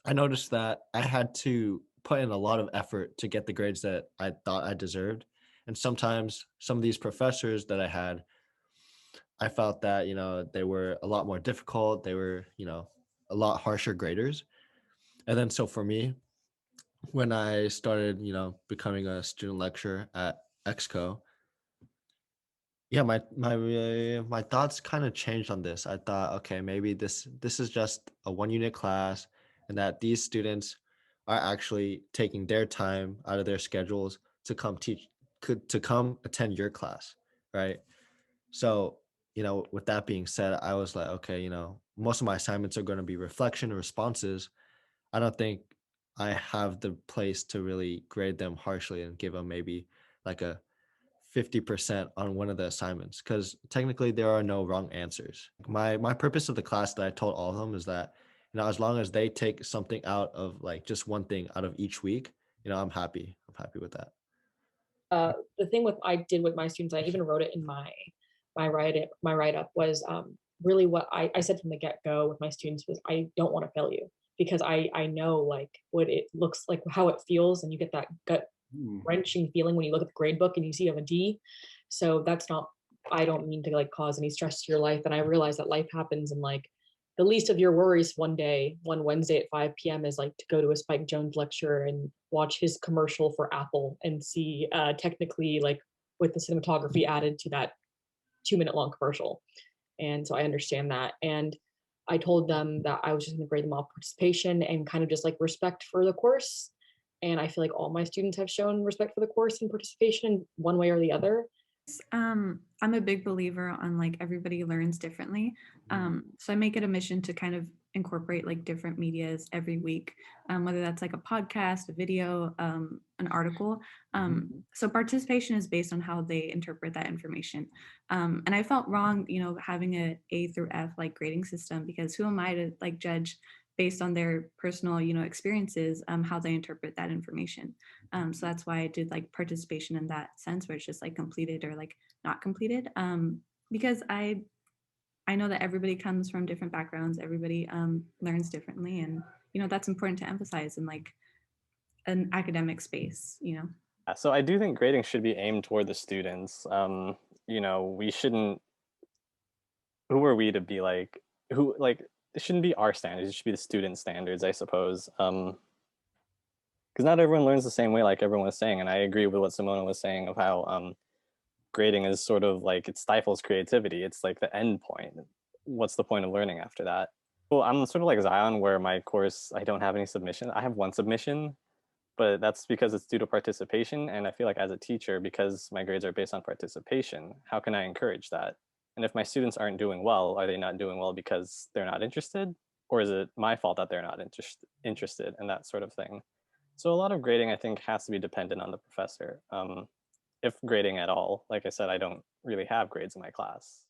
I noticed that I had to put in a lot of effort to get the grades that I thought I deserved. And sometimes some of these professors that I had, I felt that, they were a lot more difficult. They were, a lot harsher graders. And then so for me, when I started, becoming a student lecturer at EXCO, yeah, my thoughts kind of changed on this. I thought, okay, maybe this is just a 1 unit class, and that these students are actually taking their time out of their schedules to come teach, to come attend your class, right? So, with that being said, I was like, okay, most of my assignments are going to be reflection and responses. I don't think I have the place to really grade them harshly and give them maybe like a 50% on one of the assignments, because technically there are no wrong answers. My purpose of the class that I told all of them is that, as long as they take something out of like just one thing out of each week, I'm happy. I'm happy with that. The thing with I did with my students, I even wrote it in my write up was really what I said from the get go with my students was I don't want to fail you because I know like what it looks like, how it feels, and you get that gut Mm. wrenching feeling when you look at the grade book and you see you have a D. So that's not, I don't mean to like cause any stress to your life. And I realize that life happens, and like the least of your worries one Wednesday at 5 p.m. is like to go to a Spike Jones lecture and watch his commercial for Apple and see technically like with the cinematography added to that 2 minute long commercial. And so I understand that. And I told them that I was just going to grade them off participation and kind of just like respect for the course. And I feel like all my students have shown respect for the course and participation in one way or the other. I'm a big believer on like everybody learns differently. So I make it a mission to kind of incorporate like different medias every week, whether that's like a podcast, a video, an article. So participation is based on how they interpret that information. And I felt wrong, having a A through F like grading system, because who am I to like judge based on their personal, experiences, how they interpret that information. So that's why I did like participation in that sense, where it's just like completed or like not completed. Because I know that everybody comes from different backgrounds, everybody learns differently, and that's important to emphasize in like an academic space. So I do think grading should be aimed toward the students. We shouldn't. Who are we to be like? Who like? It shouldn't be our standards. It should be the student standards, I suppose. Because not everyone learns the same way, like everyone was saying, and I agree with what Simona was saying of how grading is sort of like it stifles creativity. It's like the end point. What's the point of learning after that? Well, I'm sort of like Zion, where my course I don't have any submission. I have one submission, but that's because it's due to participation. And I feel like as a teacher, because my grades are based on participation, how can I encourage that? And if my students aren't doing well, are they not doing well because they're not interested? Or is it my fault that they're not interested and that sort of thing? So a lot of grading, I think, has to be dependent on the professor. If grading at all, like I said, I don't really have grades in my class.